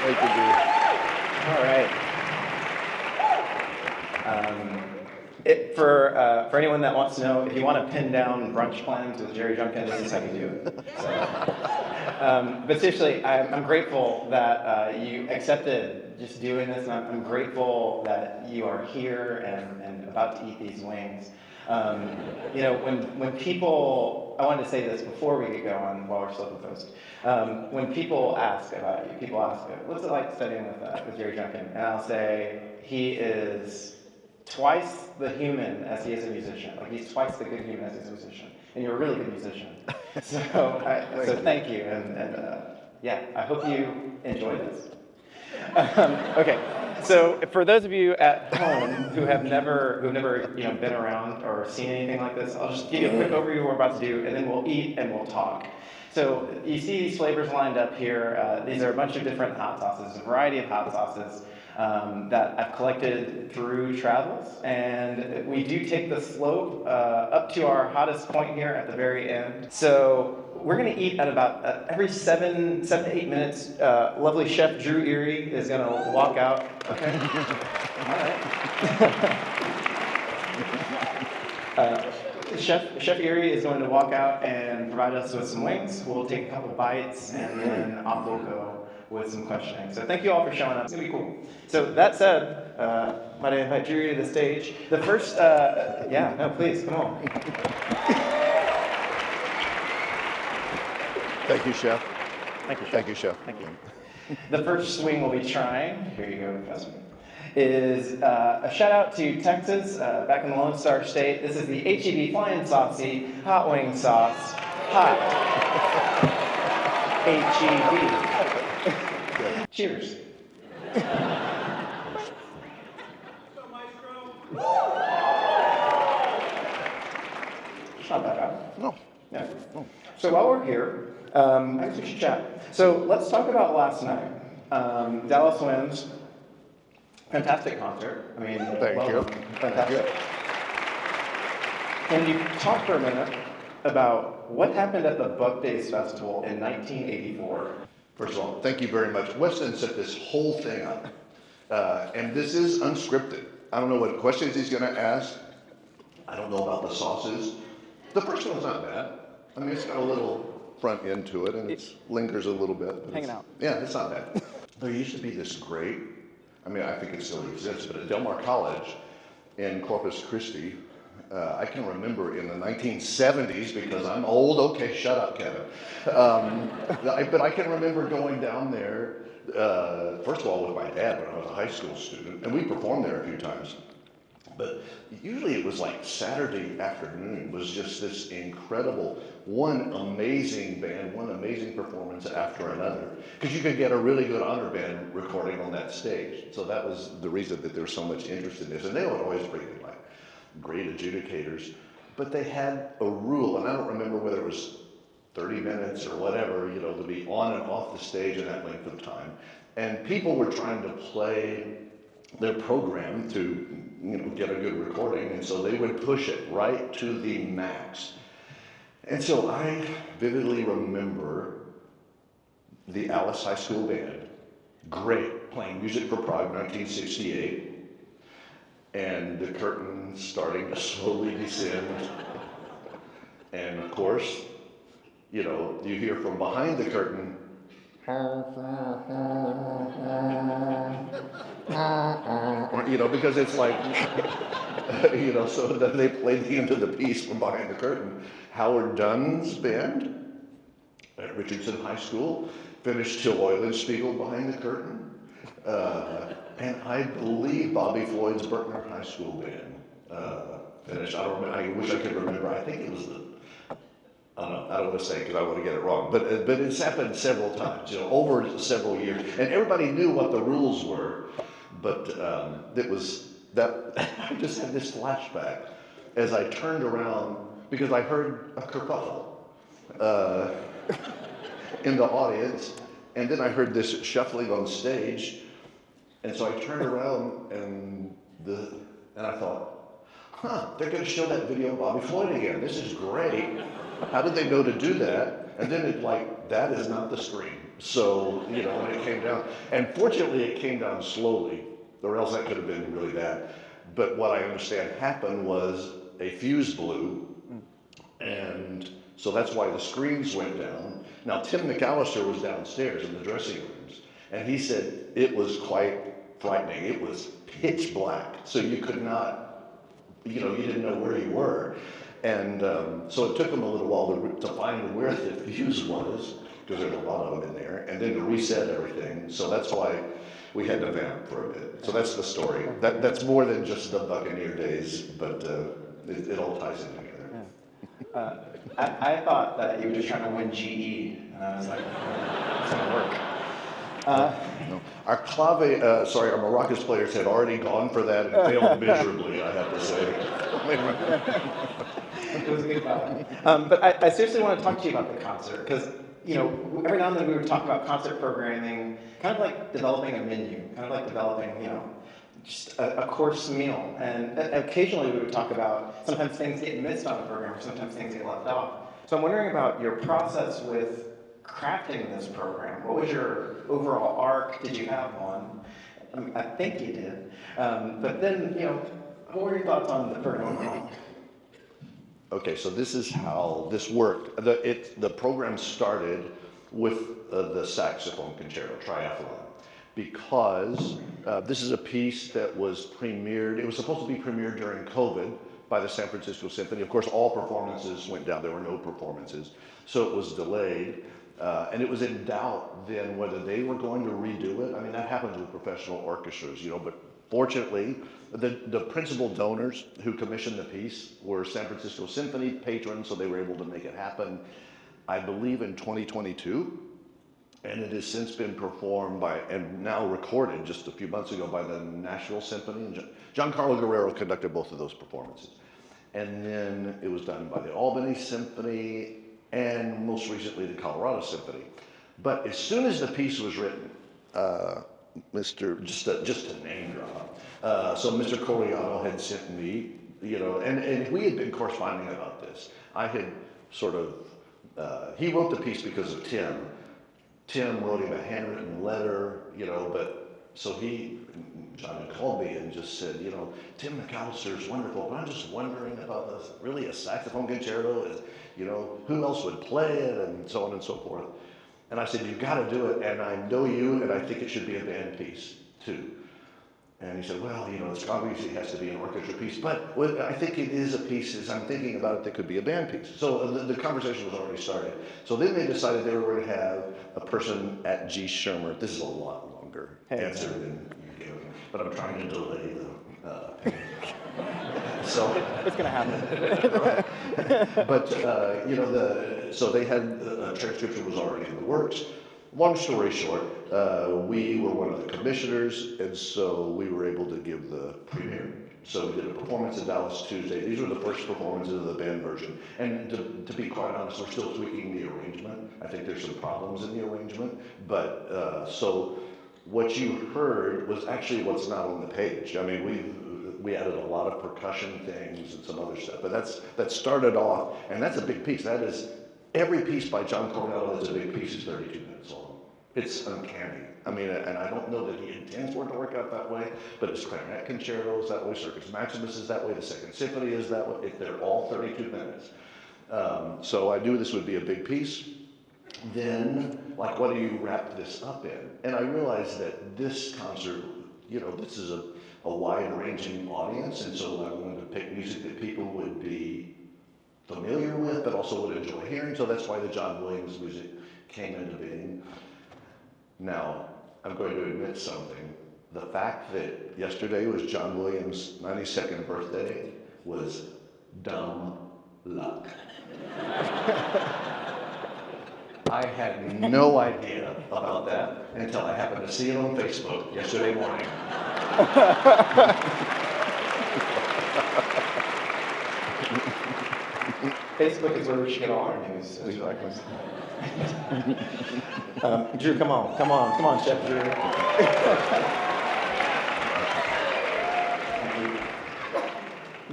Thank you, Dee. All right. For anyone that wants to know, if you want to pin down brunch plans with Jerry Junkin, this is how you do it. So, but seriously, I'm grateful that you accepted just doing this, and I'm grateful that you are here and about to eat these wings. When people, I wanted to say this before we get going while we're still composed. When people ask about you, people ask, what's it like studying with Jerry Junkin? And I'll say, he is twice the human as he is a musician. Like, he's twice the good human as he's a musician. And you're a really good musician. So thank you. And yeah, I hope you enjoy this. Okay, so for those of you at home who have never been around or seen anything like this, I'll just give you a quick overview of what we're about to do, and then we'll eat and we'll talk. So you see these flavors lined up here. These are a bunch of different hot sauces, a variety of hot sauces that I've collected through travels, and we do take the slope up to our hottest point here at the very end. So we're going to eat at about every 7 to 8 minutes. Lovely Chef Drew Erie is going to walk out. Okay. All right. Chef Erie is going to walk out and provide us with some wings. We'll take a couple bites, and then off we'll go with some questioning. So thank you all for showing up. It's going to be cool. So that said, might I invite Drew to the stage? The first, please, come on. Thank you, Chef. Thank you, Chef. Thank you, Chef. Thank you. The first swing we'll be trying, here you go, Professor, is a shout out to Texas, back in the Lone Star State. This is the HEB Flying Saucy Hot Wing Sauce. Hot. HEB. Cheers. It's not that bad. No. Yeah. So while we're here, I guess we should chat. So let's talk about last night. Dallas wins. Fantastic concert. I mean, Thank you. Fantastic. Can you talk for a minute about what happened at the Buck Days Festival in 1984? First of all, thank you very much. Weston set this whole thing up, and this is unscripted. I don't know what questions he's going to ask. I don't know about the sauces. The first one's not bad. I mean, it's got a little front end to it, and it lingers a little bit. Hanging out. Yeah, it's not bad. There used to be this great, I mean, I think it still exists, but at Del Mar College in Corpus Christi, I can remember in the 1970s, because I'm old, okay, shut up, Kevin. But I can remember going down there, first of all with my dad when I was a high school student, and we performed there a few times. But usually it was like Saturday afternoon was just this incredible, one amazing band, one amazing performance after another. Because you could get a really good honor band recording on that stage. So that was the reason that there's so much interest in this. And they would always bring in like great adjudicators. But they had a rule, and I don't remember whether it was 30 minutes or whatever, you know, to be on and off the stage in that length of time. And people were trying to play their program to, you know, get a good recording, and so they would push it right to the max. And so I vividly remember the Alice High School Band, great, playing Music for Prague, 1968, and the curtain starting to slowly descend. And of course, you know, you hear from behind the curtain, you know, because it's like, you know, so then they played the end of the piece from behind the curtain. Howard Dunn's band at Richardson High School finished Till Eulenspiegel behind the curtain. And I believe Bobby Floyd's Berkner High School band finished. I don't remember, I wish I could remember. I think it was I don't want to say because I want to get it wrong, but it's happened several times, you know, over several years, and everybody knew what the rules were, but it was that I just had this flashback as I turned around because I heard a kerfuffle in the audience, and then I heard this shuffling on stage, and so I turned around and I thought, they're going to show that video of Bobby Floyd again. This is great. How did they know to do that? And then it's like, that is not the screen. So, when it came down, and fortunately it came down slowly, or else that could have been really bad. But what I understand happened was a fuse blew, and so that's why the screens went down. Now, Tim McAllister was downstairs in the dressing rooms, and he said it was quite frightening. It was pitch black, so you could not, you didn't know where you were. And so it took them a little while to find where the fuse was, because there's a lot of them in there, and then to reset everything. So that's why we had to vamp for a bit. So that's the story. That's more than just the Buccaneer days, but it all ties in together. I thought that you were just trying to win GE, and I was like, it's going to work. No. Our our maracas players had already gone for that and failed miserably, I have to say. It was a good vibe. But I seriously want to talk to you about the concert, because every now and then we would talk about concert programming, kind of like developing a menu, kind of like developing, just a course meal. And occasionally we would talk about sometimes things get missed on the program, or sometimes things get left off. So I'm wondering about your process with crafting this program. What was your overall arc? Did you have one? I think you did. But then, what were your thoughts on the program? Okay, so this is how this worked. The program started with the saxophone concerto triathlon, because this is a piece that was premiered. It was supposed to be premiered during COVID by the San Francisco Symphony. Of course, all performances went down. There were no performances, so it was delayed. And it was in doubt then whether they were going to redo it. I mean, that happens with professional orchestras, but fortunately, the principal donors who commissioned the piece were San Francisco Symphony patrons, so they were able to make it happen, I believe, in 2022. And it has since been performed and now recorded just a few months ago by the Nashville Symphony. And Giancarlo Guerrero conducted both of those performances. And then it was done by the Albany Symphony, and most recently the Colorado Symphony. But as soon as the piece was written, just to name drop, so Mr. Coriano had sent me, and we had been corresponding about this. I had sort of, he wrote the piece because of Tim. Tim wrote him a handwritten letter, so John called me and just said, Tim McAllister is wonderful, but I'm just wondering about this, really a saxophone concerto, who else would play it, and so on and so forth. And I said, you've got to do it, and I know you, and I think it should be a band piece, too. And he said, well, it's obviously has to be an orchestra piece, but I think it is a piece, as I'm thinking about it, that could be a band piece. So the conversation was already started. So then they decided they were going to have a person at G. Shermer. This is a lot longer answer than you gave me, but I'm trying to delay the so it's going to happen. But so they had a transcription was already in the works. Long story short, we were one of the commissioners, and so we were able to give the premiere. So we did a performance in Dallas Tuesday. These were the first performances of the band version. And to be quite honest, we're still tweaking the arrangement. I think there's some problems in the arrangement. But so what you heard was actually what's not on the page. I mean, we added a lot of percussion things and some other stuff. But that started off, and that's a big piece. That is, every piece by John Cornell that's a big piece is 32 minutes long. It's uncanny. I mean, and I don't know that he intends for it to work out that way, but his clarinet concerto is that way, Circus Maximus is that way, the Second Symphony is that way. They're all 32 minutes. So I knew this would be a big piece. Then, what do you wrap this up in? And I realized that this concert, this is a wide-ranging audience, and so I wanted to pick music that people would be familiar with, but also would enjoy hearing. So that's why the John Williams music came into being. Now, I'm going to admit something. The fact that yesterday was John Williams' 92nd birthday was dumb luck. I had no idea about that until I happened to see it on Facebook yesterday morning. Facebook is where we should get all our news. Exactly. Drew, come on, Chef Drew.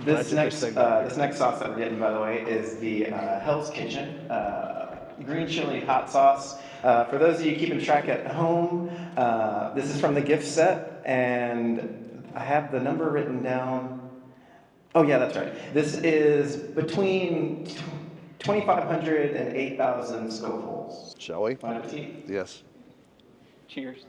This next sauce that we're getting, by the way, is the Hell's Kitchen green chili hot sauce. For those of you keeping track at home, this is from the gift set, and I have the number written down. Oh yeah, that's right. This is between 2,500 and 8,000 scopefuls. Shall we? Bon appetit. Yes. Cheers.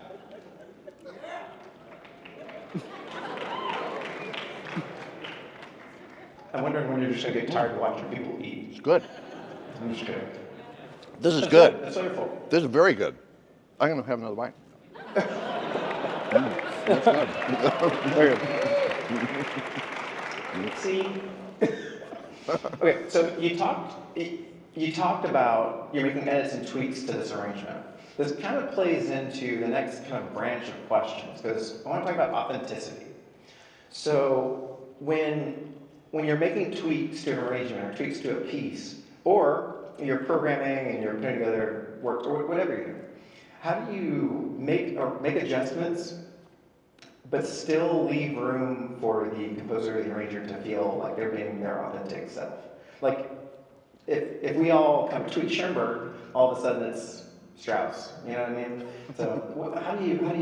I'm wondering when you're just gonna get tired of watching people eat. It's good. I'm just kidding. This is good. That's wonderful. This is very good. I'm going to have another bite. That's good. Very good. See? Okay, so you talked about you're making edits and tweaks to this arrangement. This kind of plays into the next kind of branch of questions, because I want to talk about authenticity. So when you're making tweaks to an arrangement or tweaks to a piece, or you're programming and you're putting together work or whatever you're doing, how do you make adjustments but still leave room for the composer or the arranger to feel like they're being their authentic self? Like, if we all kind of tweak Schoenberg, all of a sudden it's Strauss, you know what I mean? So how do you do that?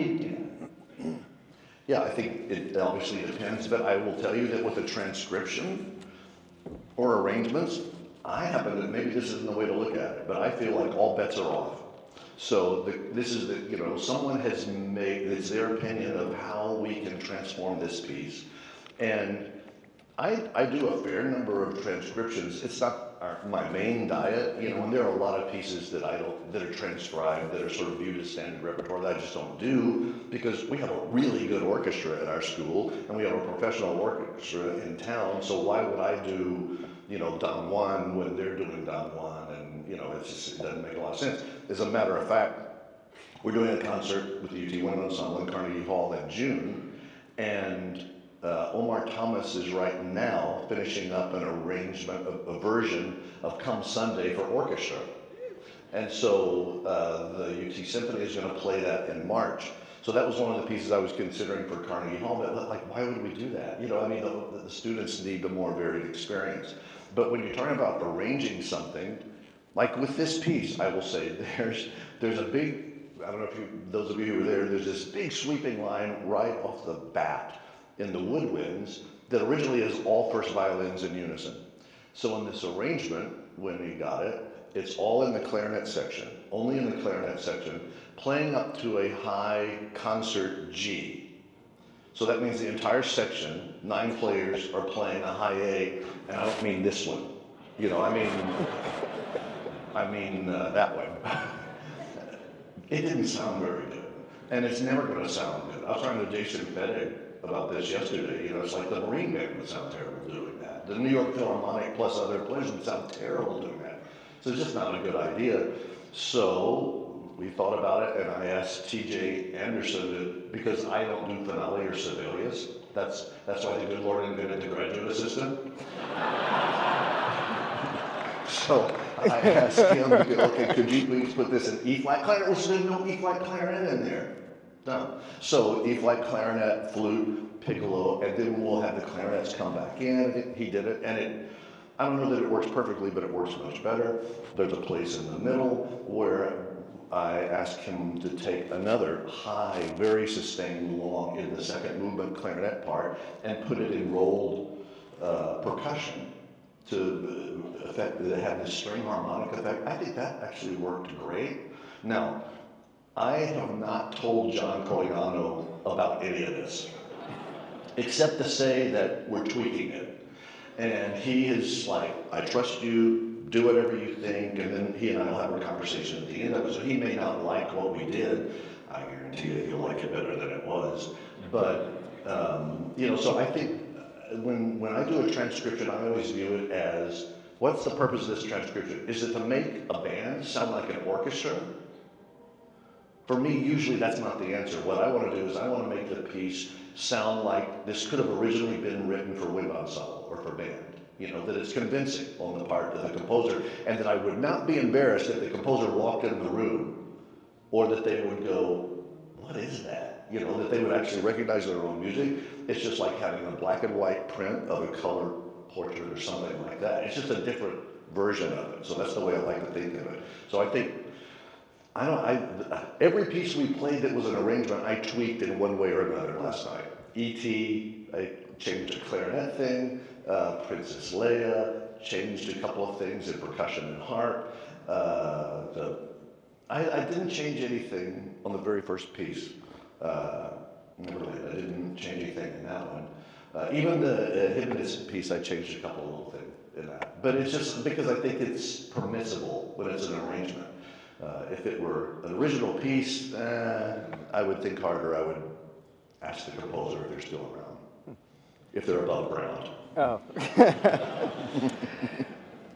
Yeah, I think it obviously depends, but I will tell you that with a transcription or arrangements, I happen to, maybe this isn't the way to look at it, but I feel like all bets are off. So this is someone has made, it's their opinion of how we can transform this piece. And I do a fair number of transcriptions. It's not my main diet, and there are a lot of pieces that that are transcribed, that are sort of viewed as standard repertoire that I just don't do, because we have a really good orchestra at our school, and we have a professional orchestra in town, so why would I do, Don Juan when they're doing Don Juan, and, it doesn't make a lot of sense. As a matter of fact, we're doing a concert with the UT Wind Ensemble in Carnegie Hall in June, and Omar Thomas is right now finishing up an arrangement, a version of Come Sunday for orchestra. And so the UT Symphony is going to play that in March. So that was one of the pieces I was considering for Carnegie Hall, but why would we do that? The students need a more varied experience. But when you're talking about arranging something, like with this piece, I will say there's a big, I don't know if those of you who were there, there's this big sweeping line right off the bat in the woodwinds that originally is all first violins in unison. So in this arrangement, when we got it, it's all in the clarinet section, only in the clarinet section, playing up to a high concert G. So that means the entire section, 9 players are playing a high A, and I don't mean this one. I mean that way. It didn't sound very good, and it's never going to sound good. I was talking to Jason Fettig about this yesterday. It's like the Marine Band would sound terrible doing that. The New York Philharmonic plus other players would sound terrible doing that. So it's just not a good idea. So we thought about it, and I asked T.J. Anderson because I don't do finale or Sibelius. That's why the good Lord invented the graduate assistant. So I asked him, okay, could you please put this in E-flat clarinet? Well, there's no E-flat clarinet in there. No. So E-flat clarinet, flute, piccolo, and then we'll have the clarinets come back in. He did it, and I don't know that it works perfectly, but it works much better. There's a place in the middle where I asked him to take another high, very sustained long in the second movement clarinet part and put it in rolled percussion to have this string harmonic effect. I think that actually worked great. Now, I have not told John Coliano about any of this, except to say that we're tweaking it. And he is like, I trust you, do whatever you think, and then he and I will have a conversation at the end of it. So he may not like what we did. I guarantee you he'll like it better than it was. But, so I think when I do a transcription, I always view it as, what's the purpose of this transcription? Is it to make a band sound like an orchestra? For me, usually that's not the answer. What I want to do is I want to make the piece sound like this could have originally been written for wind ensemble or for band. That it's convincing on the part of the composer, and that I would not be embarrassed if the composer walked in the room, or that they would go, what is that? That they would actually recognize their own music. It's just like having a black and white print of a color portrait or something like that. It's just a different version of it. So that's the way I like to think of it. So I think Every piece we played that was an arrangement, I tweaked in one way or another last night. E.T., I changed a clarinet thing. Princess Leia, changed a couple of things in percussion and harp. I didn't change anything on the very first piece. I didn't change anything in that one. Even the hypnotist piece, I changed a couple of little things in that. But it's just because I think it's permissible when it's an arrangement. If it were an original piece, I would think harder. I would ask the composer if they're still around, if they're above ground. Oh.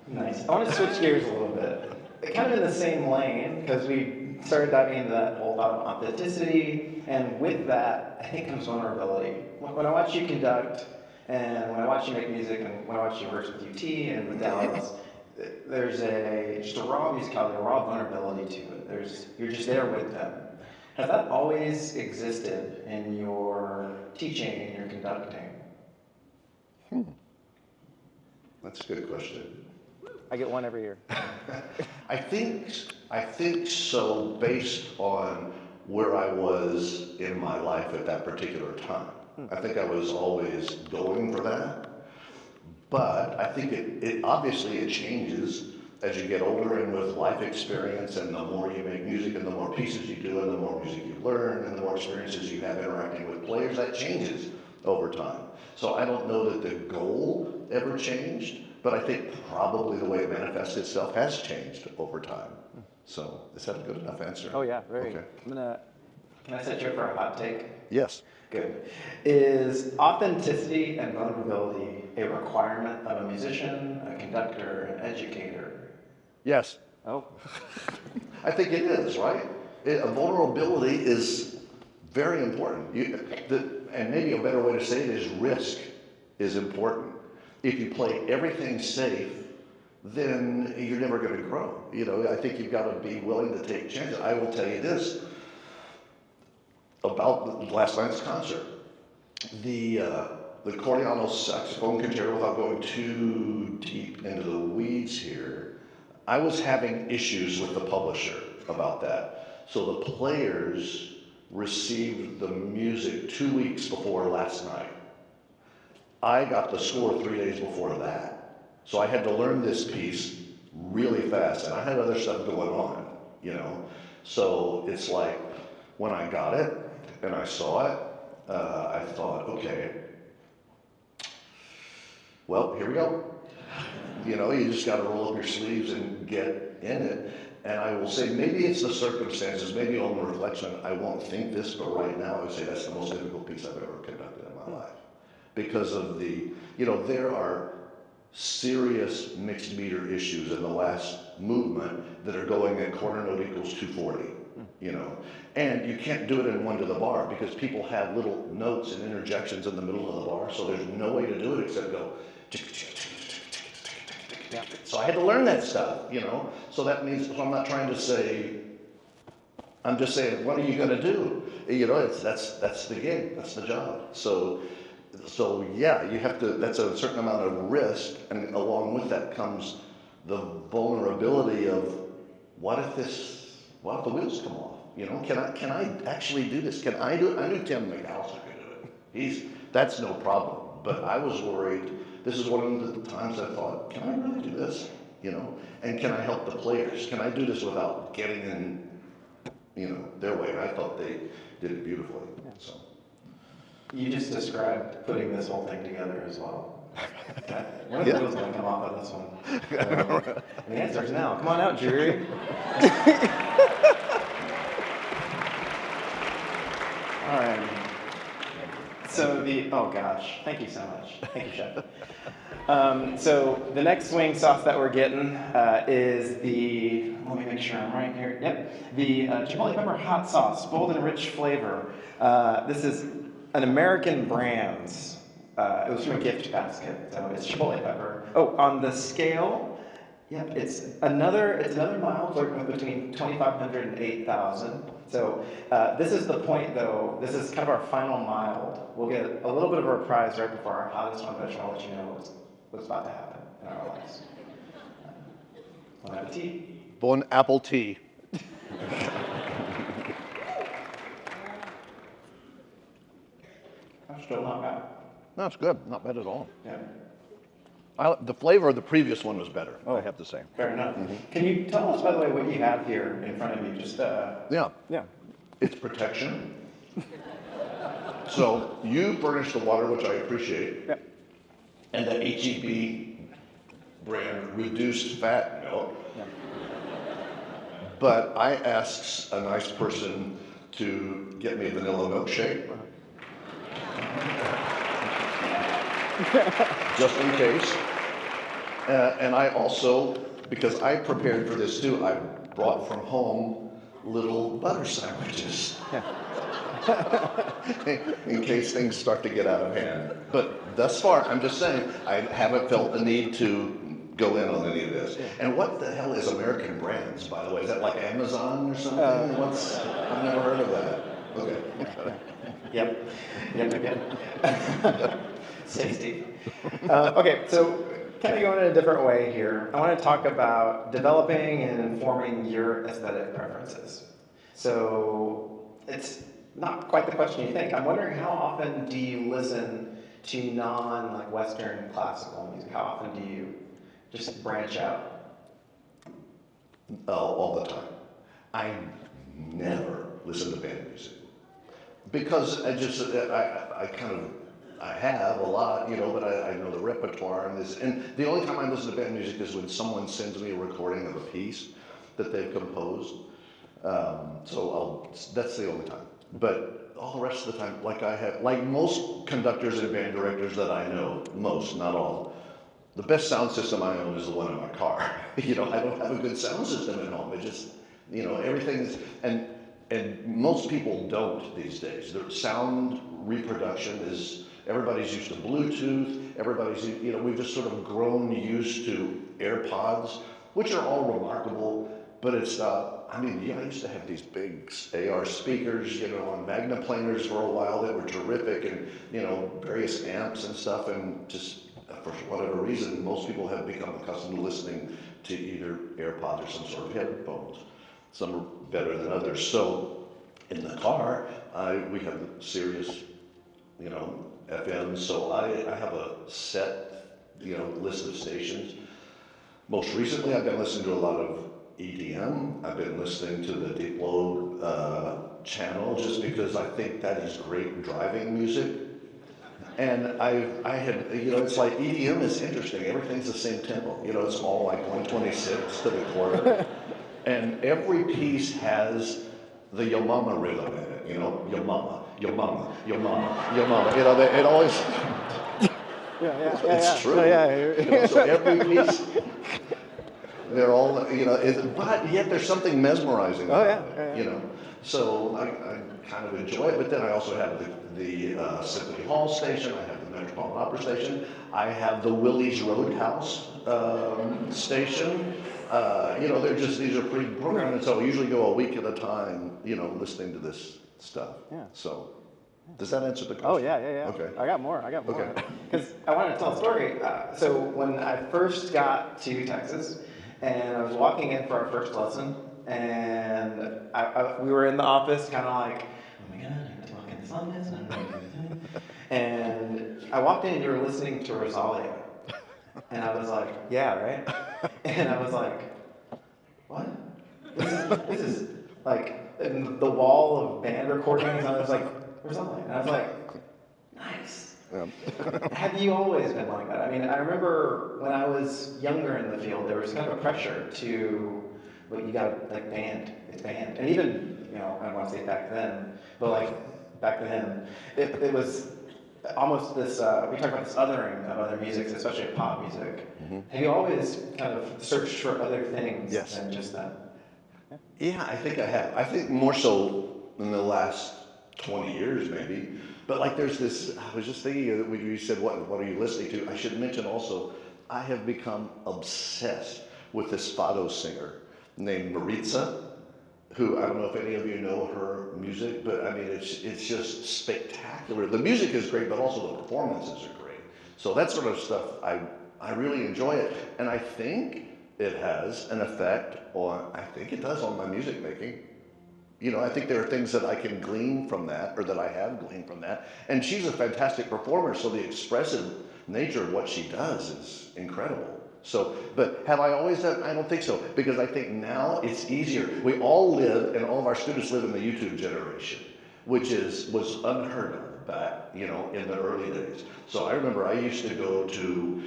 Nice. I want to switch gears a little bit. Kind of in the same lane, because we started diving into that whole thought of authenticity, and with that, I think comes vulnerability. When I watch you conduct, and when I watch you make music, and when I watch you work with UT and with Dallas, there's just a raw musicality, a raw vulnerability to it. You're just there with them. Has that always existed in your teaching and your conducting? That's a good question. I get one every year. I think so, based on where I was in my life at that particular time. I think I was always going for that, but I think it obviously it changes as you get older and with life experience, and the more you make music and the more pieces you do and the more music you learn and the more experiences you have interacting with players, that changes over time. So I don't know that the goal ever changed, but I think probably the way it manifests itself has changed over time. So is that a good enough answer? Oh yeah, very. Okay. Can I set you up for a hot take? Yes. Good. Is authenticity and vulnerability a requirement of a musician, a conductor, an educator? Yes. Oh. I think it is, right? Vulnerability is very important. And maybe a better way to say it is risk is important. If you play everything safe, then you're never going to grow. I think you've got to be willing to take chances. I will tell you this about last night's concert. The Cordiano saxophone concerto, without going too deep into the weeds here, I was having issues with the publisher about that. So the players received the music 2 weeks before last night. I got the score 3 days before that. So I had to learn this piece really fast, and I had other stuff going on, So it's like, when I got it and I saw it, I thought, okay, well, here we go. You just got to roll up your sleeves and get in it. And I will say, maybe it's the circumstances, maybe on reflection, I won't think this, but right now I would say that's the most difficult piece I've ever conducted in my life. Because of there are serious mixed meter issues in the last movement that are going at quarter note equals 240, And you can't do it in one to the bar because people have little notes and interjections in the middle of the bar, so there's no way to do it except go tick, tick, tick, tick, tick, tick, tick, tick. So I had to learn that stuff, So that means, I'm not trying to say, I'm just saying, what are you going to do? That's the gig, that's the job. So yeah, you have to, that's a certain amount of risk, and along with that comes the vulnerability of what if the wheels come off? Can I actually do this? Can I do it? I knew Tim McAllister could do it. That's no problem. But I was worried, this is one of the times I thought, can I really do this? And can I help the players? Can I do this without getting in, their way? And I thought they did it beautifully, so. You just described putting this whole thing together as well. Okay. One of the wheels going to come off of this one. The answer is now. Come on out, jury. All right. So oh gosh, thank you so much. Thank you, Chef. So the next swing sauce that we're getting is let me make sure I'm right here. Yep, the Chipotle pepper hot sauce, bold and rich flavor. This is an American brand. It was from a gift basket, so it's Chipotle pepper. Oh, on the scale, yep, it's another mile flirting between 2,500 and 8,000. So this is the point, though. This is kind of our final mild. We'll get a little bit of a reprise right before our hottest one, but I'll let you know what's about to happen in our lives. Bon appetit. Bon apple tea. Still not bad. No, it's good. Not bad at all. Yeah. The flavor of the previous one was better, I have to say. Fair enough. Can you tell us, by the way, what you have here in front of you? Just Yeah. It's protection. So you furnish the water, which I appreciate. Yep. And the HEB brand reduced fat milk. Yeah. But I asked a nice person to get me a vanilla milkshake. Just in case. And I also, because I prepared for this too, I brought from home little butter sandwiches. In case things start to get out of hand. But thus far, I'm just saying, I haven't felt the need to go in on any of this. And what the hell is American Brands, by the way? Is that like Amazon or something? I've never heard of that. Okay. Yep. Stay Steve. Okay, so kind of going in a different way here. I want to talk about developing and informing your aesthetic preferences. So it's not quite the question you think. I'm wondering, how often do you listen to like Western classical music? How often do you just branch out? All the time. I never listen to band music because I have a lot, but I know the repertoire and this. And the only time I listen to band music is when someone sends me a recording of a piece that they've composed. That's the only time. But all the rest of the time, like most conductors and band directors that I know, most, not all, the best sound system I own is the one in my car. I don't have a good sound system at home. It just, everything is, and most people don't these days. Their sound reproduction is, everybody's used to Bluetooth, we've just sort of grown used to AirPods, which are all remarkable, but it's I used to have these big AR speakers, on Magnaplaners for a while that were terrific, and, various amps and stuff, and just for whatever reason, most people have become accustomed to listening to either AirPods or some sort of headphones. Some are better than others. So in the car, we have Sirius, FM, so I have a set, list of stations. Most recently, I've been listening to a lot of EDM. I've been listening to the Diplo channel just because I think that is great driving music. And I had, it's like EDM is interesting. Everything's the same tempo. It's all like 126 to the quarter. And every piece has the Yo Mama rhythm in it. Yo Mama, Yo Mama, Yo Mama, Yo Mama. It always. It's true. So every piece. They're all, but yet there's something mesmerizing about it, So I kind of enjoy it, but then I also have the Symphony Hall station, I have the Metropolitan Opera station, I have the Willie's Roadhouse station. These are pretty programmed, and so I usually go a week at a time, listening to this stuff. Yeah. So, does that answer the question? Oh, yeah. Okay. I got more. Okay. Because I wanted to tell a story. So when I first got to Texas, and I was walking in for our first lesson, and we were in the office, kind of like, oh my God, I have to walk in this office, and I'm doing and I walked in, and you were listening to Rosalia, and I was like, yeah, right? And I was like, what? This is like in the wall of band recordings, and I was like, Rosalia, and I was like, nice. Have you always been like that? I remember when I was younger in the field, there was kind of a pressure to, you got like band, it's band. And even, I don't want to say back then, but like back then, it was almost this, we talk about this othering of other music, especially pop music. Mm-hmm. Have you always kind of searched for other things than just that? Yeah, I think I have. I think more so in the last 20 years maybe. But like there's this, I was just thinking, when you said, what are you listening to? I should mention also, I have become obsessed with this fado singer named Maritza, who I don't know if any of you know her music, but it's just spectacular. The music is great, but also the performances are great. So that sort of stuff, I really enjoy it. And I think it has an effect on, I think it does on my music making. I think there are things that I can glean from that, or that I have gleaned from that. And she's a fantastic performer, so the expressive nature of what she does is incredible. So, but have I always done? I don't think so, because I think now it's easier. We all live, and all of our students live in the YouTube generation, which was unheard of back, in the early days. So I remember I used to go to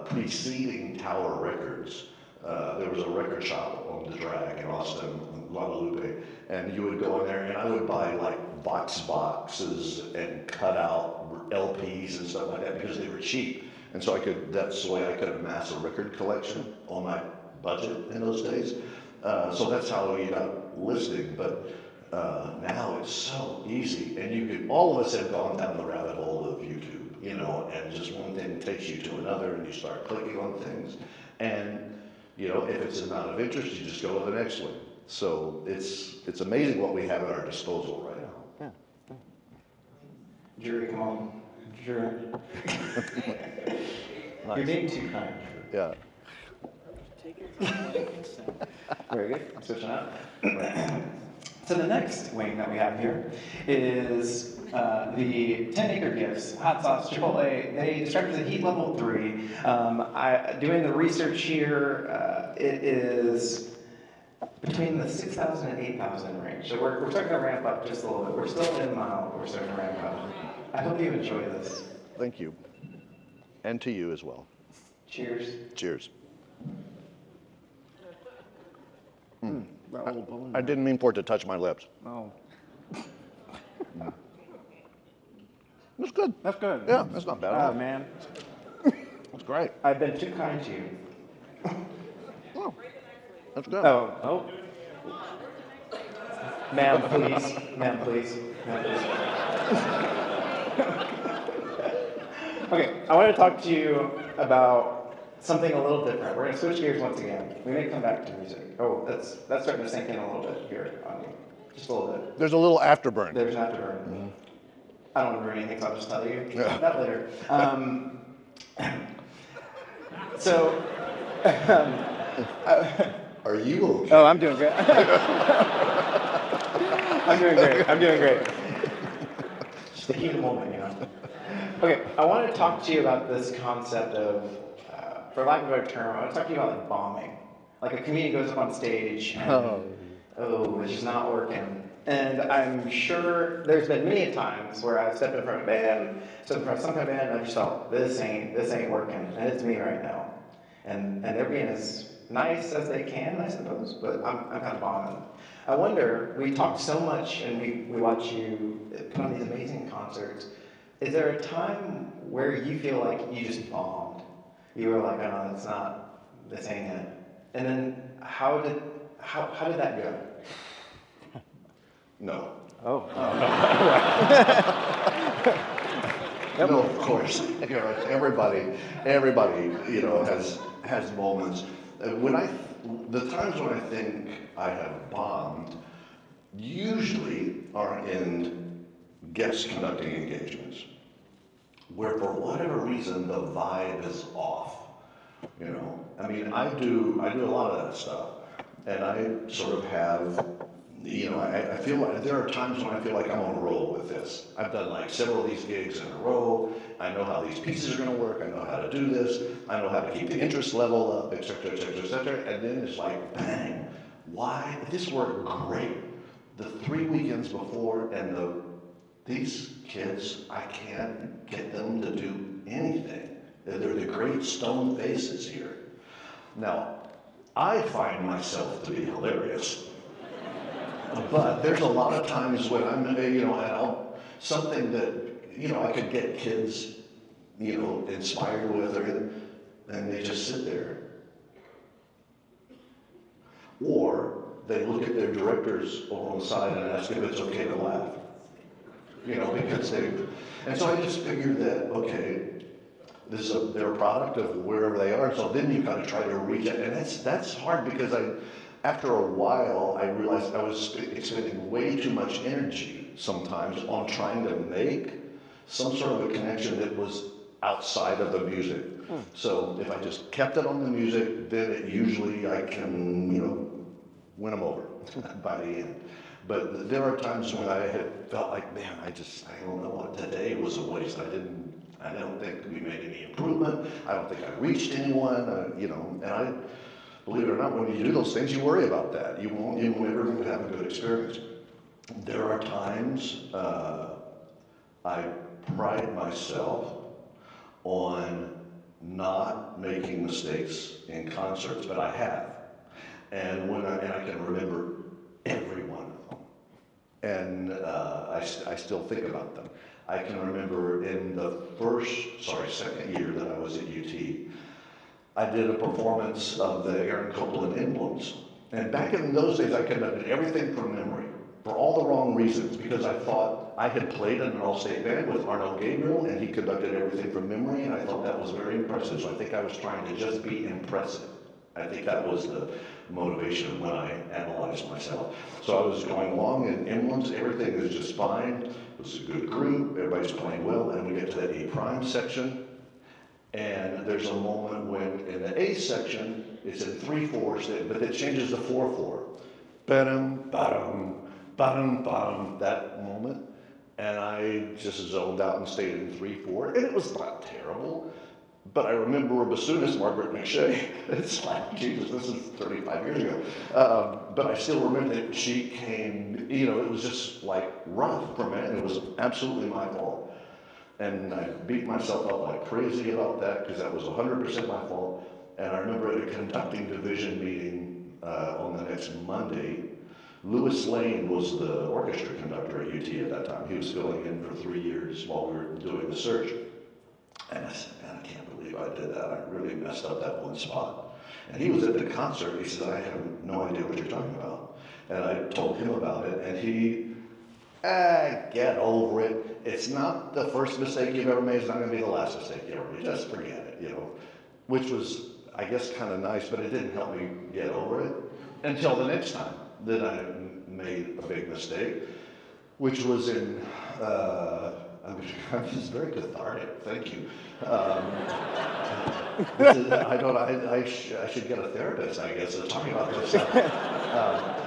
preceding Tower Records. There was a record shop on the Drag in Austin, Guadalupe, and you would go in there, and I would buy like boxes and cut out LPs and stuff like that because they were cheap. And so that's the way I could amass a record collection on my budget in those days. So that's how we got listening. But now it's so easy, and all of us have gone down the rabbit hole of YouTube, and just one thing takes you to another, and you start clicking on things. And, if it's not of interest, you just go to the next one. So it's amazing what we have at our disposal right now. Yeah. Jury, come on. Jury. Nice. You're being too kind. Yeah. Very good. I'm switching up. So the next wing that we have here is the 10-acre gifts, hot sauce, Chipotle. They describe it as a heat level 3. Doing the research here, it is between the 6,000 and 8,000 range. So we're starting to ramp up just a little bit. We're still in mile, but we're starting to ramp up. I hope you enjoy this. Thank you. And to you as well. Cheers. Cheers. That little balloon. I didn't mean for it to touch my lips. Oh, It's good. that's good. Yeah, that's not bad at Oh, all. man. It's great. I've been too kind to you. Oh, that's good. Oh. Ma'am, please. Ma'am, please. Ma'am, please. Okay, I want to talk to you about something a little different. We're going to switch gears once again. We may come back to music. Oh, that's starting to sink in a little bit here on you. Just a little bit. There's a little afterburn. There's an afterburn. I don't remember anything, so I'll just tell you. Yeah. That later. Are you okay? Oh, I'm doing great. I'm doing great. Just a heat of the moment, Okay, I want to talk to you about this concept of, for lack of a better term, I want to talk to you about like bombing. Like a comedian goes up on stage and, it's just not working. And I'm sure there's been many times where I've stepped in front of a band, stepped in front of some kind of band, and I just thought, this ain't working, and it's me right now. And they're being as nice as they can, I suppose, but I'm kind of bombing. I wonder, we talk so much and we watch you put on these amazing concerts. Is there a time where you feel like you just bombed? You were like, oh, this ain't it. And then how did that go? No. Oh. No, of course. Everybody, has moments. The times when I think I have bombed, usually are in guest conducting engagements, where for whatever reason the vibe is off. I mean, I do a lot of that stuff, and I sort of have. I feel like there are times when I feel like I'm on a roll with this. I've done like several of these gigs in a row. I know how these pieces are going to work. I know how to do this. I know how to keep the interest level up, et cetera, et cetera, et cetera. And then it's like, bang, why? This worked great. The 3 weekends before, and these kids, I can't get them to do anything. They're the great stone faces here. Now, I find myself to be hilarious. But there's a lot of times when I'm, something that, I could get kids, inspired with, and they just sit there. Or they look at their directors over on the side and ask if it's okay to laugh. Because and so I just figured that, okay, they're a product of wherever they are, so then you kind of try to reach it, and that's hard because after a while, I realized I was expending way too much energy sometimes on trying to make some sort of a connection that was outside of the music. So if I just kept it on the music, then usually I can, win them over by the end. But there are times when I had felt like, man, I don't know what, today was a waste. I don't think we made any improvement. I don't think I reached anyone, and believe it or not, when you do those things, you worry about that. You won't ever have a good experience. There are times I pride myself on not making mistakes in concerts, but I have. And I can remember every one of them. And I still think about them. I can remember in the second year that I was at UT, I did a performance of the Aaron Copland Emblems. And back in those days, I conducted everything from memory for all the wrong reasons, because I thought I had played in an all-state band with Arnold Gabriel, and he conducted everything from memory, and I thought that was very impressive. So I think I was trying to just be impressive. I think that was the motivation when I analyzed myself. So I was going along in emblems, everything is just fine. It was a good group, everybody's playing well, and we get to that A prime section, and there's a moment when in the A section, it's in 3/4, but it changes to 4/4. Ba-dum, ba-dum, ba-dum, ba-dum, that moment. And I just zoned out and stayed in 3/4, and it was not terrible. But I remember a bassoonist, Margaret McShay. It's like, Jesus, this is 35 years ago. But I still remember that she came, it was just like rough for me, and it was absolutely my fault. And I beat myself up like crazy about that, because that was 100% my fault. And I remember at a conducting division meeting on the next Monday, Lewis Lane was the orchestra conductor at UT at that time. He was filling in for 3 years while we were doing the search. And I said, man, I can't believe I did that. I really messed up that one spot. And he was at the concert. He said, I have no idea what you're talking about. And I told him about it, and he, get over it. It's not the first mistake you've ever made. It's not going to be the last mistake you ever made. Just forget it, Which was, I guess, kind of nice, but it didn't help me get over it until the next time that I made a big mistake, which was in, I'm just very cathartic, thank you. I should get a therapist, I guess, to talk about this stuff.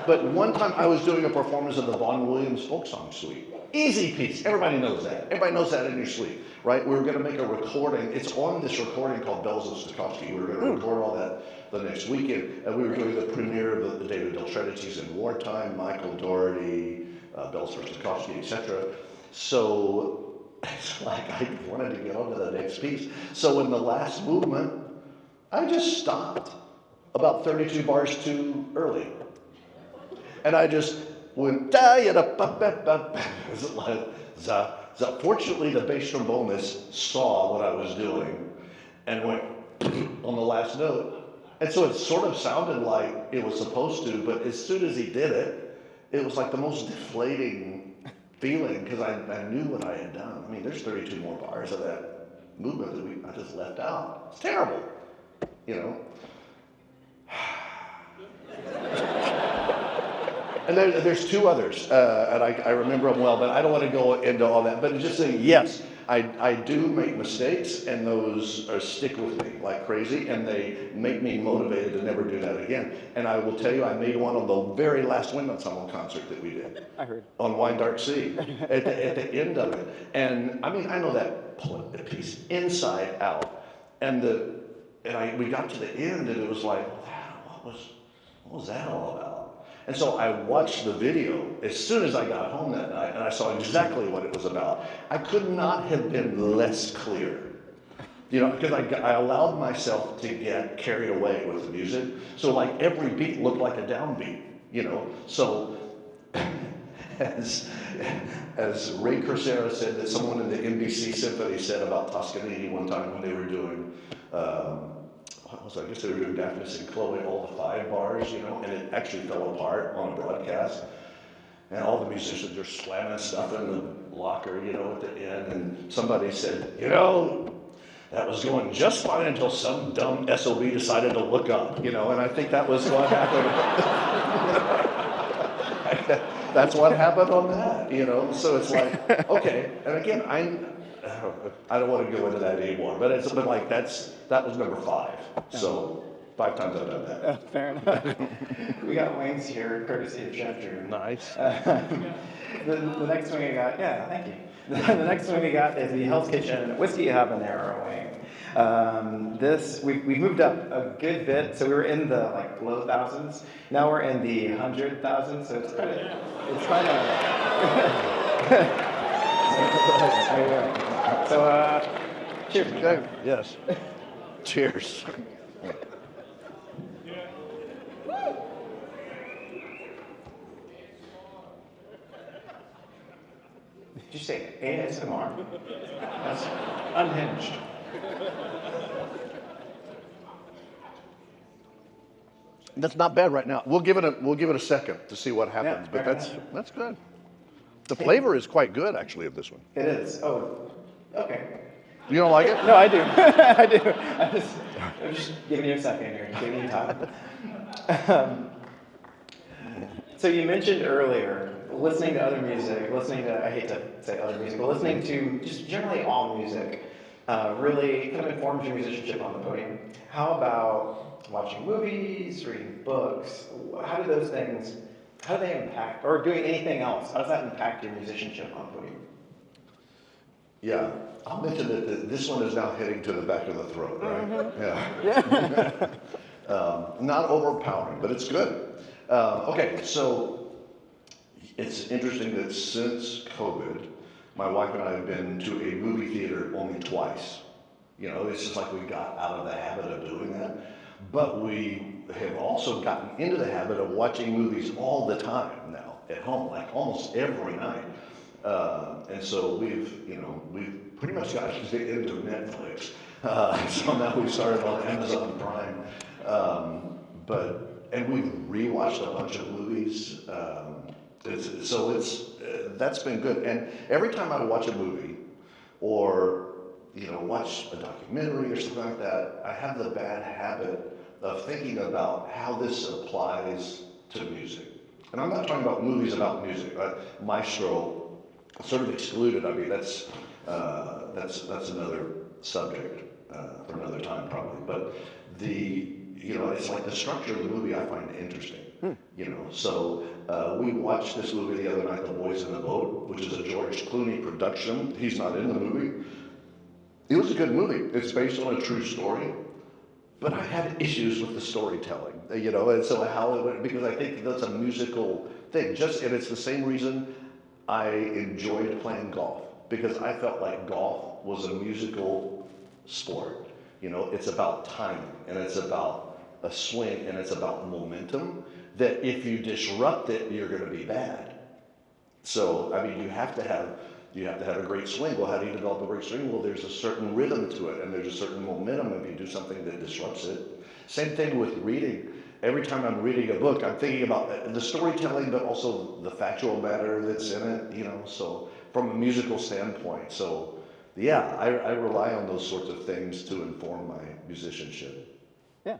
But one time I was doing a performance of the Vaughan Williams folk song suite. Easy piece, everybody knows that. Everybody knows that in your sleep, right? We were gonna make a recording. It's on this recording called Bells of Stokowski. We were gonna record all that the next weekend, and we were doing the premiere of the David Del Tredicis in Wartime, Michael Dougherty, Bells for Stokowski, etc. So it's like I wanted to get on to the next piece. So in the last movement, I just stopped about 32 bars too early. And I just went, fortunately the bass trombonist saw what I was doing and went on the last note. And so it sort of sounded like it was supposed to, but as soon as he did it, it was like the most deflating feeling, because I knew what I had done. I mean, there's 32 more bars of that movement that I just left out. It's terrible, And there's two others, and I remember them well, but I don't want to go into all that. But just saying, yes, I do make mistakes, and those stick with me like crazy, and they make me motivated to never do that again. And I will tell you, I made one on the very last wind ensemble concert that we did. I heard. On Wine Dark Sea, at the end of it. And I mean, I know that piece inside out. And we got to the end, and it was like, wow, what was that all about? And so I watched the video as soon as I got home that night, and I saw exactly what it was about. I could not have been less clear, because I allowed myself to get carried away with the music. So like every beat looked like a downbeat, So as Ray Kursera said, that someone in the NBC Symphony said about Toscanini one time when they were doing, I guess they were doing Daphnis and Chloe, all the 5 bars, and it actually fell apart on a broadcast. And all the musicians are slamming stuff in the locker, at the end. And somebody said, that was going just fine until some dumb SOB decided to look up, and I think that was what happened. That's what happened on that, So it's like, okay. And again, I don't want to go into that anymore, but it's been like that was number 5. So 5 times I've done that. Fair enough. We got wings here, courtesy of Chef Drew. Nice. The next wing we got, yeah, thank you. The next wing we got is the Hell's Kitchen Whiskey Habanero wing. We moved up a good bit, so we were in the like low thousands. Now we're in the 100,000, so it's kind of. So, cheers. Okay. Yes. Cheers. Did you say ASMR? That's unhinged. That's not bad right now. We'll give it a second to see what happens, Yeah, but fair That's good. The flavor is quite good, actually, of this one. It is. Oh, okay. You don't like it? No, I do. I do. I'm just giving you a second here, giving you time. So you mentioned earlier listening to other music, I hate to say other music, but listening to just generally all music really kind of informs your musicianship on the podium. How about watching movies, reading books? How do they impact, or doing anything else? How does that impact your musicianship on the podium? yeah. I'll mention that this one is now heading to the back of the throat, right? Yeah. Not overpowering, but it's good. Okay, so it's interesting that since COVID, my wife and I have been to a movie theater only twice. You know, it's just like we got out of the habit of doing that. But we have also gotten into the habit of watching movies all the time now at home, like almost every night. And so we've pretty much got into Netflix. So now we've started on Amazon Prime. And we've rewatched a bunch of movies. That's been good. And every time I watch a movie or watch a documentary or something like that, I have the bad habit of thinking about how this applies to music. And I'm not talking about movies about music. Maestro sort of excluded. I mean, that's another subject for another time probably. But it's like the structure of the movie I find interesting. So we watched this movie the other night, The Boys in the Boat, which is a George Clooney production. He's not in the movie. It was a good movie. It's based on a true story, but I had issues with the storytelling, and so how it went, because I think that's a musical thing. And it's the same reason I enjoyed playing golf, because I felt like golf was a musical sport. It's about timing, and it's about a swing, and it's about momentum, that if you disrupt it, you're going to be bad. So, I mean, you have to have a great swing. Well, how do you develop a great swing? Well, there's a certain rhythm to it, and there's a certain momentum if you do something that disrupts it. Same thing with reading. Every time I'm reading a book, I'm thinking about the storytelling, but also the factual matter that's in it, so from a musical standpoint. So, yeah, I rely on those sorts of things to inform my musicianship. Yeah.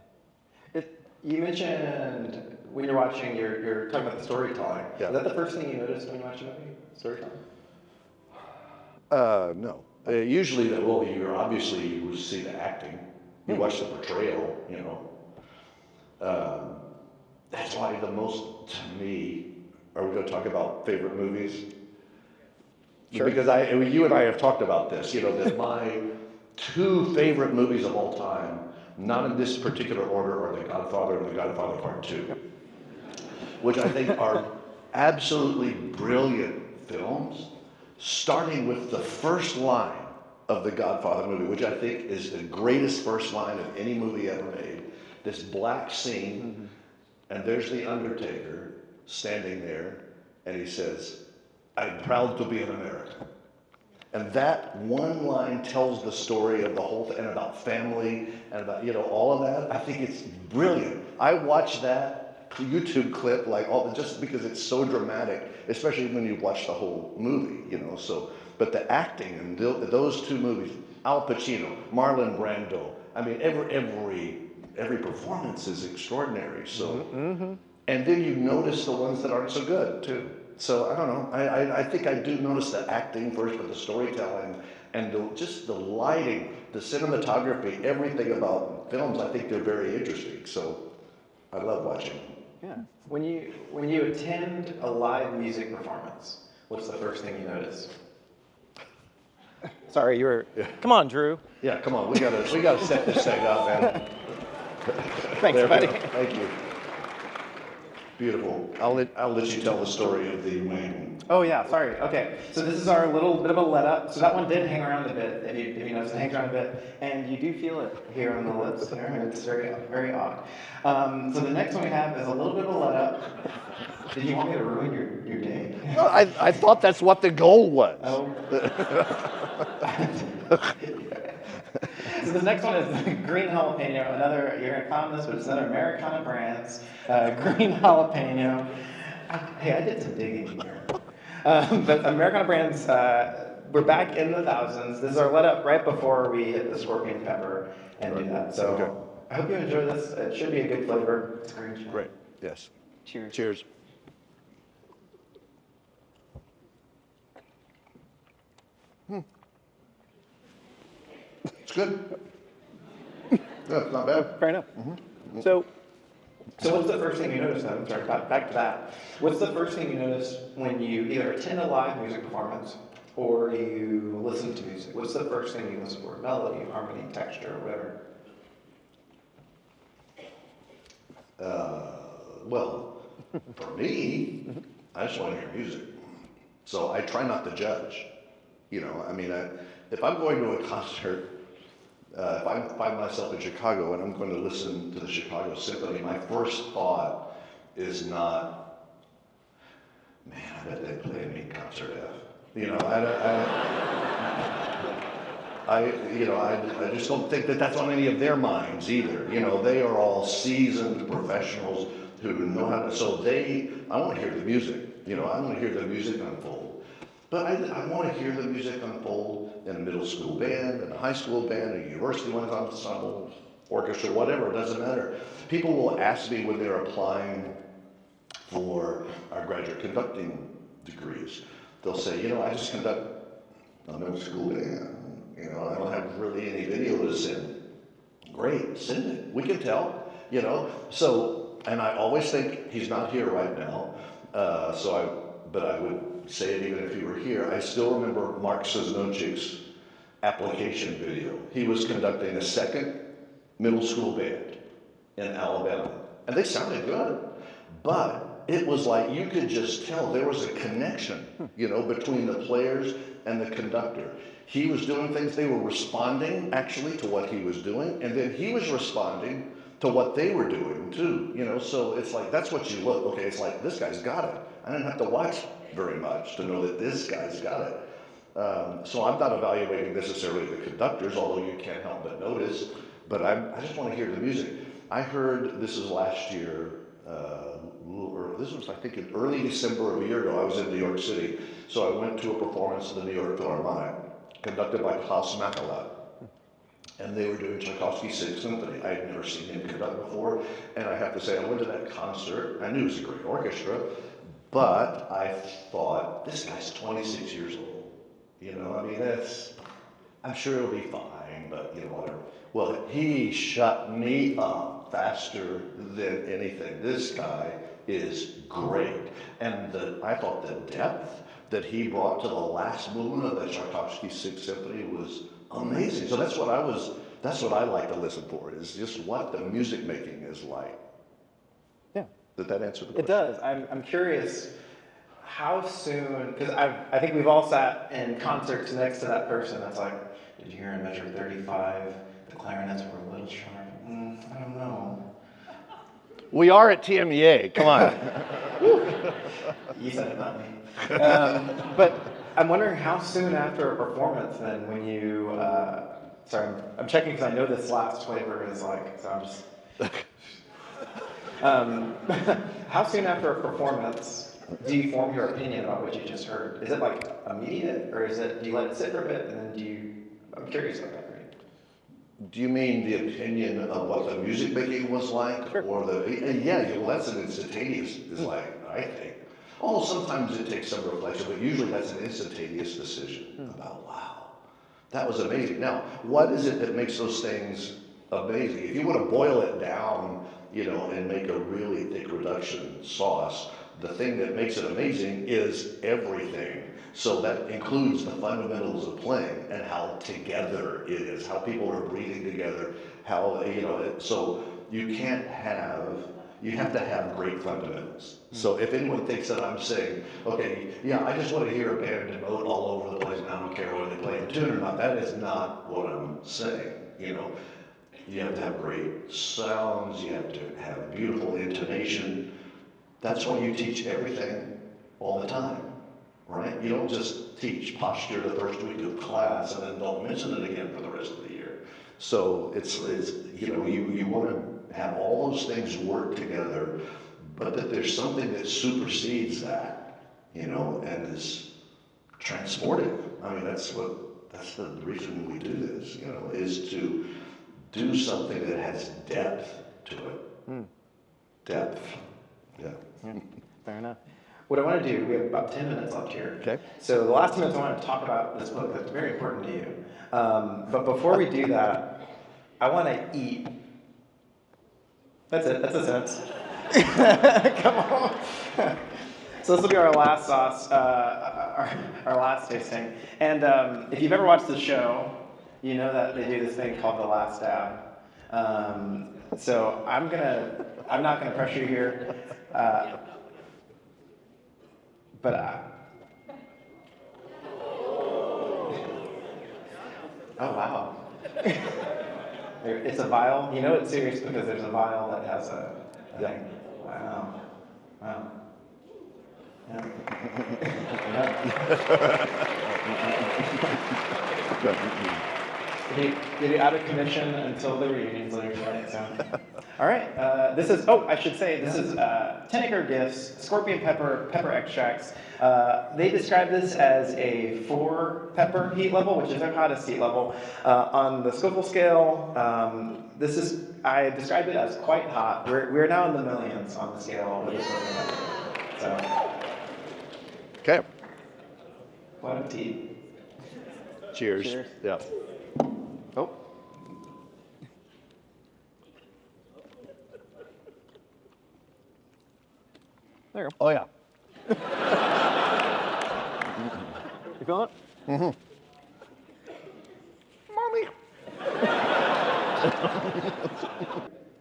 You mentioned when you're watching, you're talking about the storytelling. Yeah. Is that the first thing you notice when you watch a movie? Storytelling? No. Usually, you see the acting, you watch the portrayal, That's why to me, are we going to talk about favorite movies? Sure. Because you and I have talked about this, that my 2 favorite movies of all time, not in this particular order, are The Godfather and The Godfather Part 2, which I think are absolutely brilliant films, starting with the first line of the Godfather movie, which I think is the greatest first line of any movie ever made. This black scene, and there's the Undertaker standing there, and he says, "I'm proud to be an American." And that one line tells the story of the whole thing, and about family, and about, all of that. I think it's brilliant. I watched that YouTube clip just because it's so dramatic, especially when you watch the whole movie, but the acting in those 2 movies, Al Pacino, Marlon Brando, I mean, every performance is extraordinary. So, and then you notice the ones that aren't so good too. So I don't know. I think I do notice the acting first, but the storytelling and just the lighting, the cinematography, everything about films, I think they're very interesting. So I love watching them. Yeah. When you attend a live music performance, what's the first thing you notice? Sorry, you were. Come on, Drew. Yeah, come on, we gotta set this thing up, man. Thanks, There we buddy. go. Thank you. Beautiful. I'll let you tell the story of the wing. Oh yeah, sorry. Okay, so this is our little bit of a let up. So that one did hang around a bit. If you notice, it hangs around a bit, and you do feel it here on the lips. Here, and it's very odd. So the next one we have is a little bit of a let up. Did you want me to ruin your day? Well, I thought that's what the goal was. Oh. So the next one is green jalapeno. Another, you're gonna find this, but it's another Americana Brands green jalapeno. Hey, I did some digging here. But Americana Brands, we're back in the thousands. This is our let up right before we hit the scorpion pepper and do that. So Okay. I hope you enjoy this. It should be a good flavor. It's green chili. Great. Yes. Cheers. Cheers. It's good. Yeah, it's not bad. Fair enough. So what's the first thing you notice then? Sorry, back to that. What's the first thing you notice when you either attend a live music performance or you listen to music? What's the first thing you listen for? Melody, harmony, texture, whatever. Well, for me, I just want to hear music. So I try not to judge. You know, I mean, if I'm going to a concert, if I find myself in Chicago and I'm going to listen to the Chicago Symphony, my first thought is not, man, I bet they play a mean concert F. You know, I just don't think that that's on any of their minds either. You know, they are all seasoned professionals who know how to, I want to hear the music. You know, I want to hear the music unfold. But I want to hear the music unfold in a middle school band, in a high school band, a university ensemble, orchestra, whatever, it doesn't matter. People will ask me when they're applying for our graduate conducting degrees. They'll say, you know, I just conduct a middle school band. You know, I don't have really any video to send. Great, send it. We can tell, you know. So, and I always think he's not here right now. But I would say it even if he were here. I still remember Mark Sosnochik's application video. He was conducting a second middle school band in Alabama. And they sounded good. But it was like you could just tell there was a connection, you know, between the players and the conductor. He was doing things, they were responding actually to what he was doing, and then he was responding to what they were doing too, you know, so it's like, that's what you look, okay, it's like, this guy's got it. I didn't have to watch very much to know that this guy's got it. So I'm not evaluating necessarily the conductors, although you can't help but notice, but I just want to hear the music. I heard, this is last year, or this was I think in early December of a year ago, I was in New York City, so I went to a performance of the New York Philharmonic, conducted by Klaus Mackala. And they were doing Tchaikovsky's Sixth Symphony. I had never seen him conduct before, and I have to say, I went to that concert. I knew it was a great orchestra, but I thought, this guy's 26 years old. You know, I mean, I'm sure it'll be fine, but you know, whatever. Well, he shut me up faster than anything. This guy is great. And I thought the depth that he brought to the last movement of the Tchaikovsky Sixth Symphony was amazing. So that's what I like to listen for, is just what the music making is like. Yeah. Did that answer the question? It does. I'm curious how soon, because I think we've all sat in concerts next to that person that's like, did you hear in measure 35, the clarinets were a little sharp? I don't know. We are at TMEA. Come on. You said it, not me. But I'm wondering how soon after a performance then when you, sorry, I'm checking because I know this last flavor is like, so I'm just, how soon after a performance do you form your opinion about what you just heard? Is it like immediate, or do you let it sit for a bit and then I'm curious about that. Do you mean the opinion of what the music making was like? Sure. Or yeah, well, that's an instantaneous, is like, I think. Oh, sometimes it takes some reflection, but usually that's an instantaneous decision about, wow, that was amazing. Now, what is it that makes those things amazing? If you want to boil it down, and make a really thick reduction sauce, the thing that makes it amazing is everything. So that includes the fundamentals of playing and how together it is, how people are breathing together, how, so you have to have great fundamentals. So if anyone thinks that I'm saying, okay, yeah, I just want to hear a band emote all over the place and I don't care whether they play a tune or not, that is not what I'm saying. You have to have great sounds, you have to have beautiful intonation. That's why you teach everything all the time, right? You don't just teach posture the first week of class and then don't mention it again for the rest of the year. So it's you want to have all those things work together, but that there's something that supersedes that, and is transportive. I mean, that's the reason we do this, is to do something that has depth to it. Depth. Yeah. Fair enough. What I want to do, we have about 10 minutes left here. Okay. So the last 10 minutes I want to talk about this book that's very important to you. But before we do that, I want to eat. That's it. That's a sentence. Come on. So this will be our last sauce, our last tasting. And if you've ever watched the show, you know that they do this thing called the last dab. So I'm not gonna pressure you here, but oh wow, it's a vial. You know it's serious because there's a vial that has a thing. Wow, wow. Yeah. You'll be out of commission until the reunions later tonight. So. All right. This is. Oh, I should say this is 10-acre gifts, scorpion pepper extracts. They describe this as a 4 pepper heat level, which is their hottest heat level on the Scoville scale. I described it as quite hot. We're now in the millions on the scale of the scorpion pepper. So. Okay. Bon appetit. Cheers. Cheers. Yeah. Oh. There you go. Oh, yeah. You feeling it? Mm-hmm. Mommy.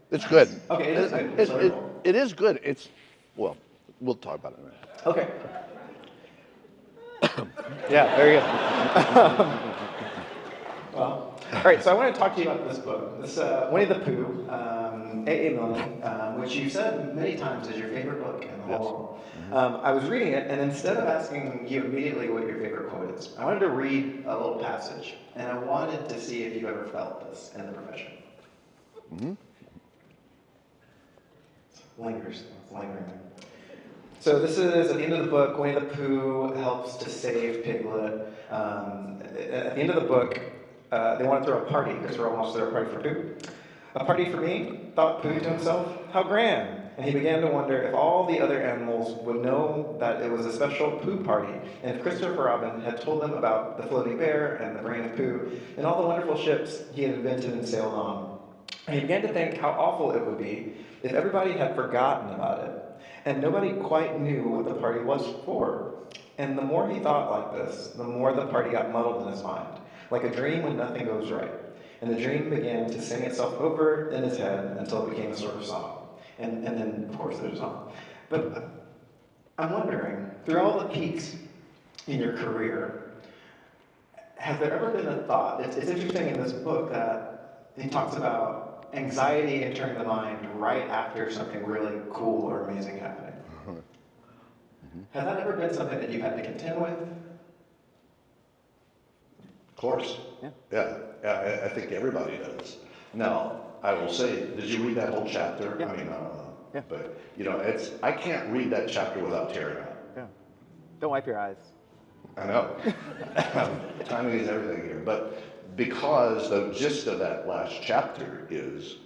It's good. Okay, it is good. It is good. Well, we'll talk about it in a minute. Okay. Yeah, very good. Well, all right, so I want to talk to you about this book. This Winnie the Pooh, A.A. Milne, which you said many times is your favorite book in the whole world. I was reading it, and instead of asking you immediately what your favorite quote is, I wanted to read a little passage, and I wanted to see if you've ever felt this in the profession. Mm-hmm. Lingers. It's lingering. So this is, at the end of the book, Winnie the Pooh helps to save Piglet. At the end of the book, they want to throw a party, because Earl wants to throw a party for Pooh. A party for me, thought Pooh to himself, how grand. And he began to wonder if all the other animals would know that it was a special Pooh party, and if Christopher Robin had told them about the floating bear and the brain of Pooh, and all the wonderful ships he had invented and sailed on. And he began to think how awful it would be if everybody had forgotten about it, and nobody quite knew what the party was for. And the more he thought like this, the more the party got muddled in his mind, like a dream when nothing goes right. And the dream began to sing itself over in his head until it became a sort of song. And then, of course, there's a song. But I'm wondering, through all the peaks in your career, has there ever been a thought? It's interesting in this book that he talks about anxiety entering the mind right after something really cool or amazing happening. Mm-hmm. Has that ever been something that you've had to contend with? Of course. Yeah. I think everybody does. Now, I will say, did you read that whole chapter? Yeah. I mean, I don't know. Yeah. But, I can't read that chapter without tearing up. Yeah. Don't wipe your eyes. I know. Timing is everything here. But because the gist of that last chapter is,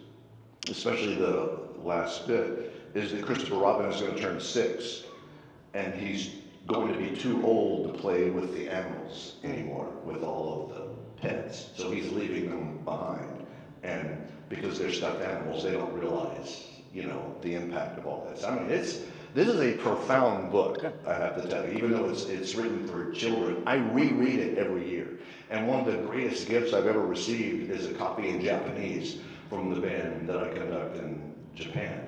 especially the last bit, is that Christopher Robin is going to turn 6. and he's going to be too old to play with the animals anymore, with all of the pets. So he's leaving them behind. And because they're stuffed animals, they don't realize, the impact of all this. I mean, this is a profound book, I have to tell you. Even though it's written for children, I reread it every year. And one of the greatest gifts I've ever received is a copy in Japanese from the band that I conduct in Japan.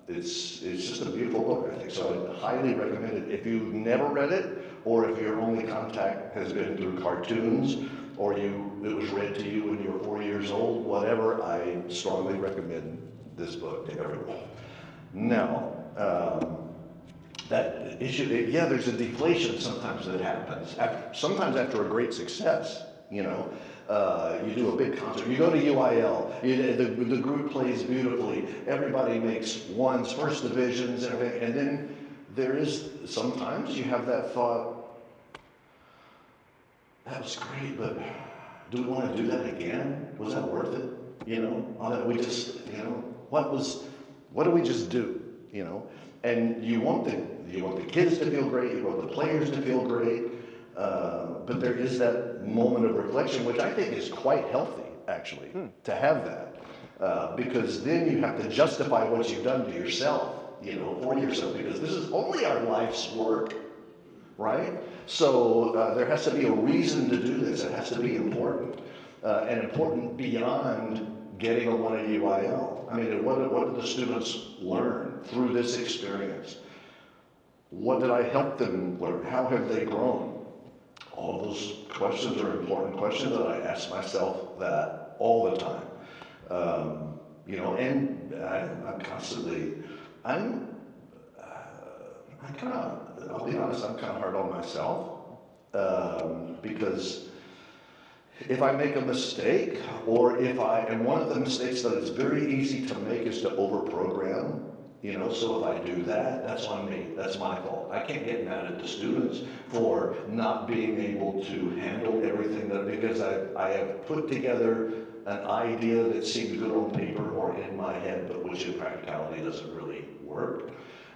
It's just a beautiful book, I think. So I highly recommend it. If you've never read it, or if your only contact has been through cartoons, or it was read to you when you were 4 years old, whatever, I strongly recommend this book to everyone. Now, that issue, there's a deflation sometimes that happens. Sometimes after a great success, you do a big concert. You go to UIL, the group plays beautifully. Everybody makes ones, first divisions, and everything. And then there is, sometimes you have that thought, that was great, but do we want to do that again? Was that worth it? We just, what did we just do? And you want the kids to feel great, you want the players to feel great, but there is that moment of reflection, which I think is quite healthy, actually, to have that, because then you have to justify what you've done to yourself, for yourself, because this is only our life's work, right? So there has to be a reason to do this. It has to be important, and important beyond getting a 1 at UIL. I mean, what did the students learn through this experience? What did I help them learn? How have they grown? All those questions are important questions that I ask myself that all the time. And I'm constantly, I'll be honest, I'm kind of hard on myself, because if I make a mistake, and one of the mistakes that is very easy to make is to overprogram, so if I do that, that's on me, that's my fault. I can't get mad at the students for not being able to handle everything because I have put together an idea that seemed good on paper or in my head, but which in practicality doesn't really work.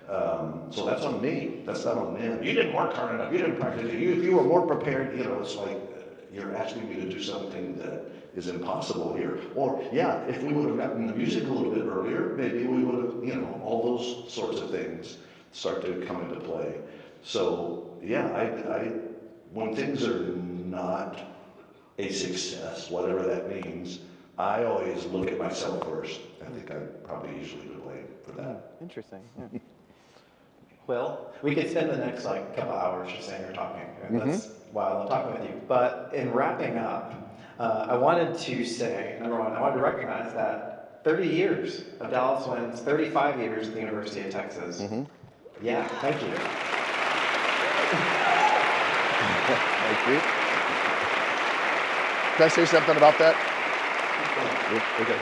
So that's on me, that's not on them. You didn't work hard enough, you didn't practice, if you were more prepared, it's like, you're asking me to do something that is impossible here. Or, if we would have gotten the music a little bit earlier, maybe we would have, all those sorts of things start to come into play. So, when things are not a success, whatever that means, I always look at myself first. I think I'm probably usually to blame for that. Interesting. Yeah. Well, we could spend the next couple hours just saying or talking. That's why I love talking with you. But in wrapping up, I wanted to say, number one, I wanted to recognize that 30 years of Dallas wins, 35 years at the University of Texas. Yeah, thank you. Thank you. Can I say something about that? Okay.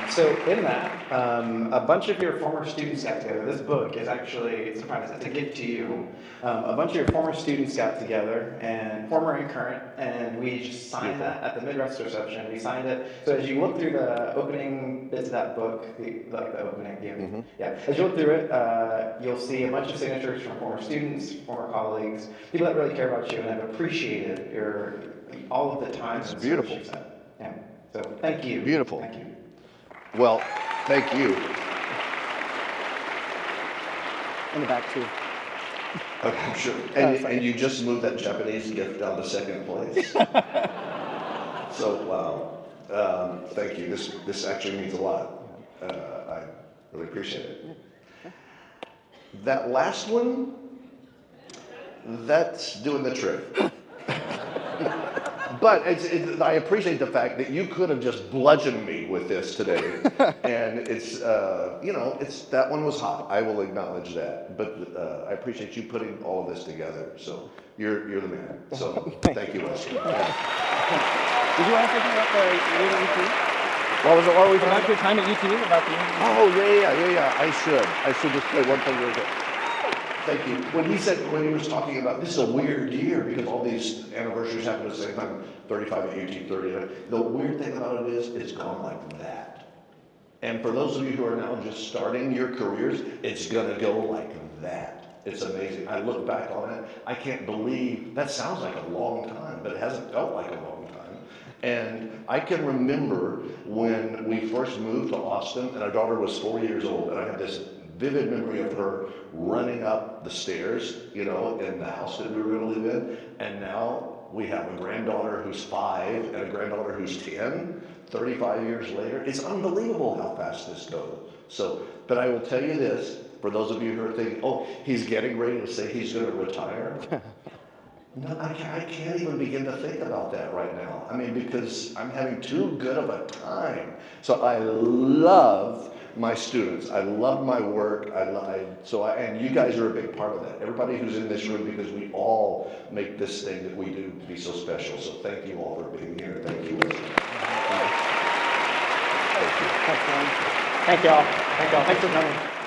So in that, a bunch of your former students got together. This book is actually, it's a gift to you. A bunch of your former students got together, and former and current, and we just signed that at the Midwest reception. We signed it. So as you look through the opening bits of that book, the opening, as you look through it, you'll see a bunch of signatures from former students, former colleagues, people that really care about you and have appreciated all of the time. It's beautiful. Yeah. So thank you. Beautiful. Thank you. Well, thank you. In the back too. Okay, sure. And you just moved that Japanese gift down to second place. So, wow. Thank you. This actually means a lot. I really appreciate it. That last one, that's doing the trick. But I appreciate the fact that you could have just bludgeoned me with this today, and it's that one was hot. I will acknowledge that, but I appreciate you putting all of this together. So you're the man. So thank you, Weston. Did you want to say something about the year at UT? What was it? What were we About talking your time at UT? About the Oh, I should just say one thing real quick. Thank you. When he was talking about, this is a weird year because all these anniversaries happen at the same time, 35 at UT, 30. The weird thing about it is it's gone like that. And for those of you who are now just starting your careers, it's gonna go like that. It's amazing. I look back on it, I can't believe, that sounds like a long time, but it hasn't felt like a long time. And I can remember when we first moved to Austin, and our daughter was 4 years old, and I have this vivid memory of her running up the stairs, you know, in the house that we were going to live in. And now we have a granddaughter who's 5 and a granddaughter who's 10, 35 years later. It's unbelievable how fast this goes. So, but I will tell you this, for those of you who are thinking, oh, he's getting ready to say he's going to retire. No, I can't even begin to think about that right now. I mean, because I'm having too good of a time. So I love my students. I love my work. And you guys are a big part of that. Everybody who's in this room, because we all make this thing that we do be so special. So thank you all for being here. Thank you. Thank you. Thank you all. Thank you all. Thanks for coming.